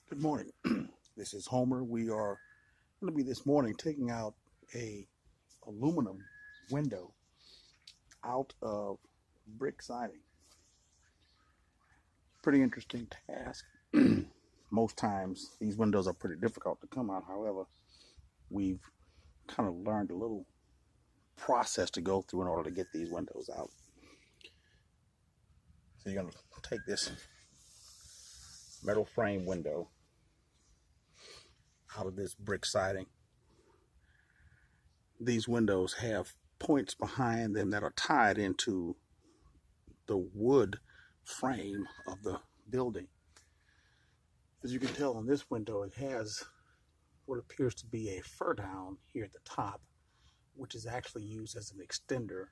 Good morning. This is Homer. We are going to be this morning taking out a aluminum window out of brick siding. Pretty interesting task. Most times these windows are pretty difficult to come out. However, we've kind of learned a little process to go through in order to get these windows out. So you're going to take this metal frame window out of this brick siding. These windows have points behind them that are tied into the wood frame of the building. As you can tell on this window, it has what appears to be a fur down here at the top, which is actually used as an extender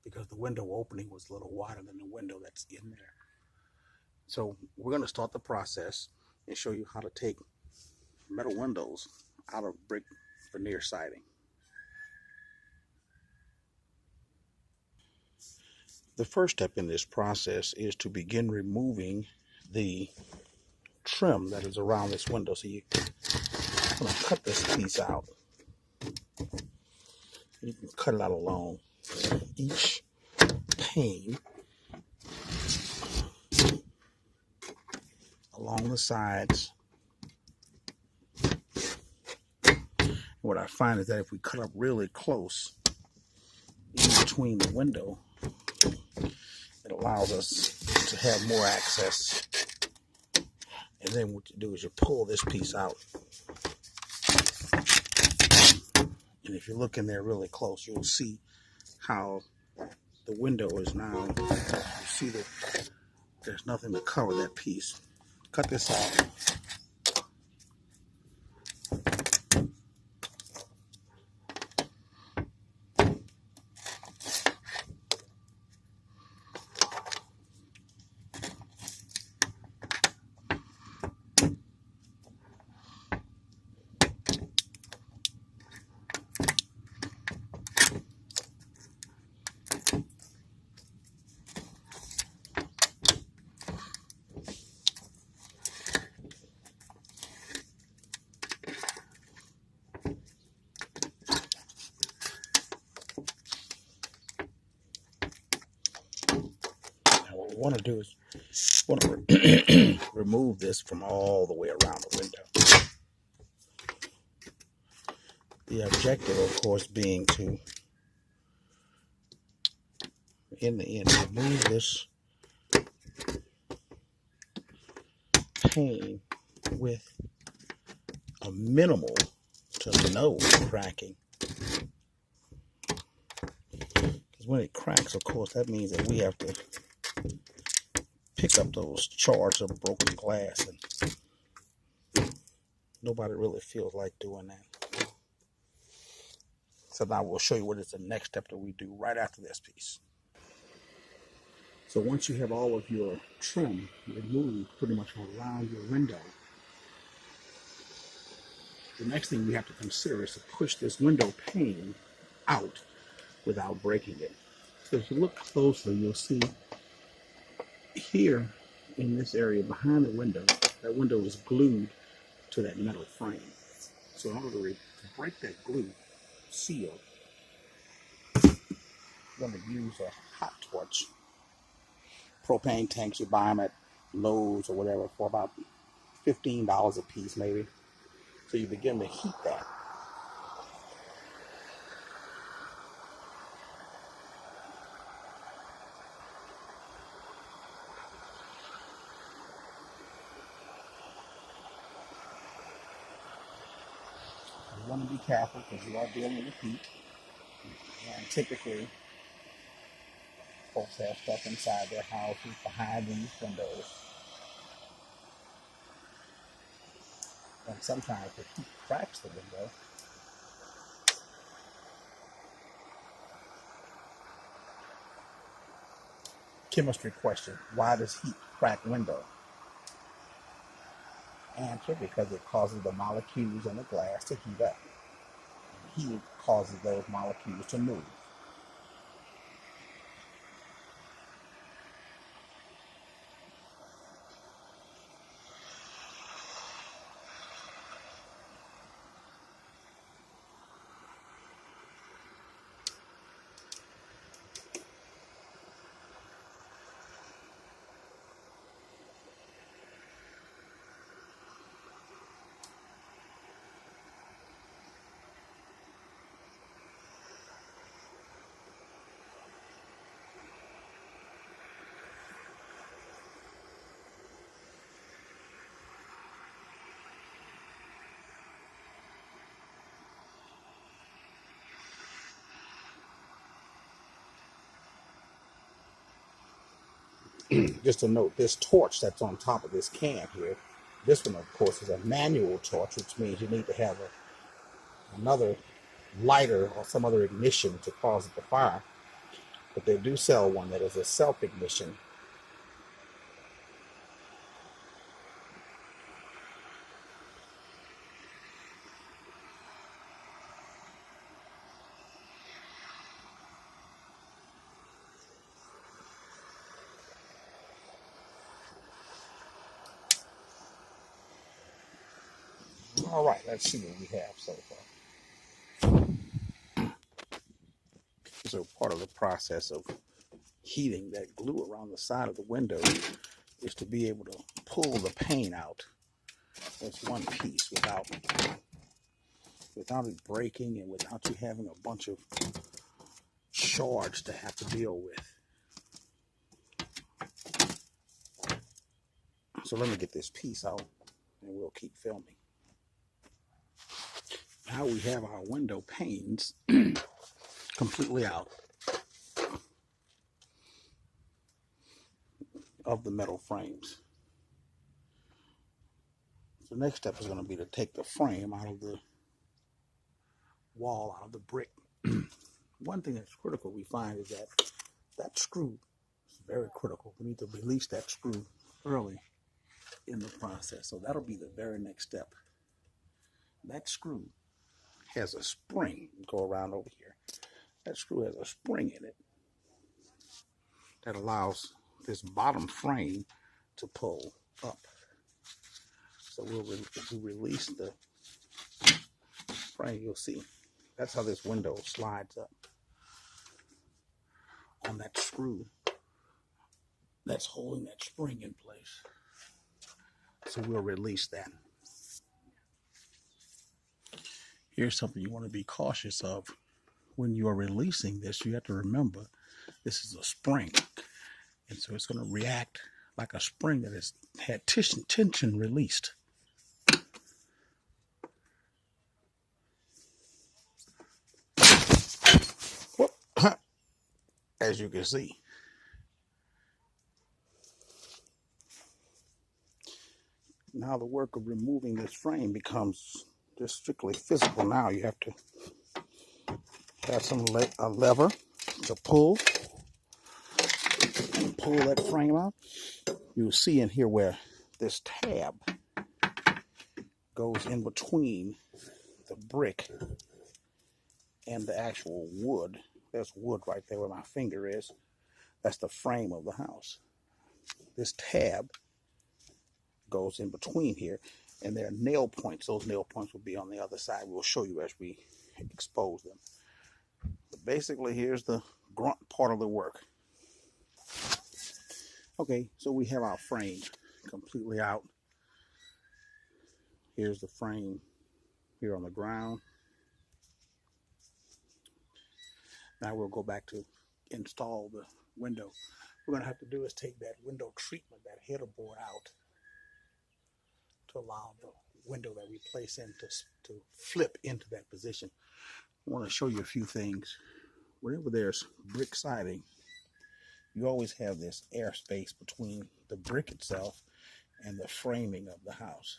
because the window opening was a little wider than the window that's in there. So we're going to start the process and show you how to take metal windows out of brick veneer siding. The first step in this process is to begin removing the trim that is around this window. So you're going to cut this piece out. You can cut it out along each pane, along the sides. What I find is that if we cut up really close in between the window, it allows us to have more access. And then what you do is you pull this piece out. And if you look in there really close, you'll see how the window is now, you see that there's nothing to cover that piece. Cut this out. What we want to do is remove this from all the way around the window. The objective, of course, being to, in the end, remove this pane with a minimal to no cracking. Because when it cracks, of course, that means that we have to pick up those shards of broken glass, and nobody really feels like doing that. So now we'll show you what is the next step that we do right after this piece. So once you have all of your trim removed pretty much around your window, the next thing we have to consider is to push this window pane out without breaking it. So if you look closely, you'll see here in this area behind the window, that window is glued to that metal frame. So in order to break that glue seal, I'm going to use a hot torch. Propane tanks, you buy them at Lowe's or whatever for about $15 a piece maybe. So you begin to heat that. You want to be careful because you are dealing with heat. And typically, folks have stuff inside their houses behind these windows. And sometimes the heat cracks the window. Chemistry question: why does heat crack window? Answer: because it causes the molecules in the glass to heat up. Heat causes those molecules to move. just a note, this torch that's on top of this can here, this one, of course, is a manual torch, which means you need to have another lighter or some other ignition to cause it to fire. But they do sell one that is a self-ignition. All right, let's see what we have so far. So part of the process of heating that glue around the side of the window is to be able to pull the pane out as one piece without it breaking and without you having a bunch of shards to have to deal with. So let me get this piece out and we'll keep filming. Now we have our window panes completely out of the metal frames. So the next step is going to be to take the frame out of the wall, out of the brick. One thing that's critical we find is that screw is very critical. We need to release that screw early in the process. So that'll be the very next step. That screw has a spring. Go around over here. That screw has a spring in it that allows this bottom frame to pull up. So we'll release the frame. You'll see. That's how this window slides up on that screw that's holding that spring in place. So we'll release that. Here's something you want to be cautious of. When you are releasing this, you have to remember this is a spring. And so it's going to react like a spring that has had tension released. As you can see. Now the work of removing this frame becomes just strictly physical. Now you have to have a lever to pull that frame out. You'll see in here where this tab goes in between the brick and the actual wood. There's wood right there where my finger is. That's the frame of the house. This tab goes in between here, and there are nail points. Those nail points will be on the other side. We'll show you as we expose them. But basically, here's the grunt part of the work. Okay, so we have our frame completely out. Here's the frame here on the ground. Now we'll go back to install the window. What we're going to have to do is take that window treatment, that header board out, to allow the window that we place in to flip into that position. I want to show you a few things. Whenever there's brick siding, you always have this airspace between the brick itself and the framing of the house.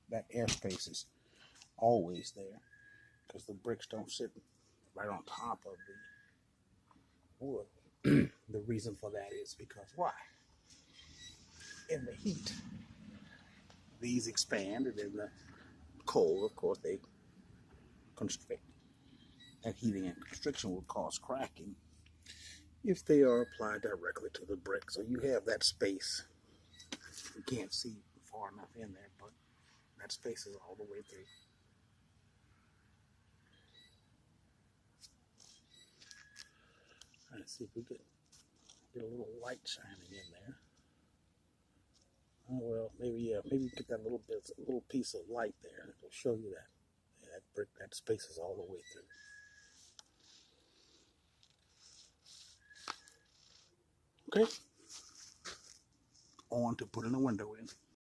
That airspace is always there because the bricks don't sit right on top of the wood. The reason for that is because why? In the heat, these expand, and in the cold, of course, they constrict. That heating and constriction will cause cracking if they are applied directly to the brick. So you have that space. You can't see far enough in there, but that space is all the way through. Let's see if we get a little light shining in there. Oh well, maybe get that little piece of light there. It'll show you that. Yeah, that brick, that space is all the way through. Okay. On to putting a window in.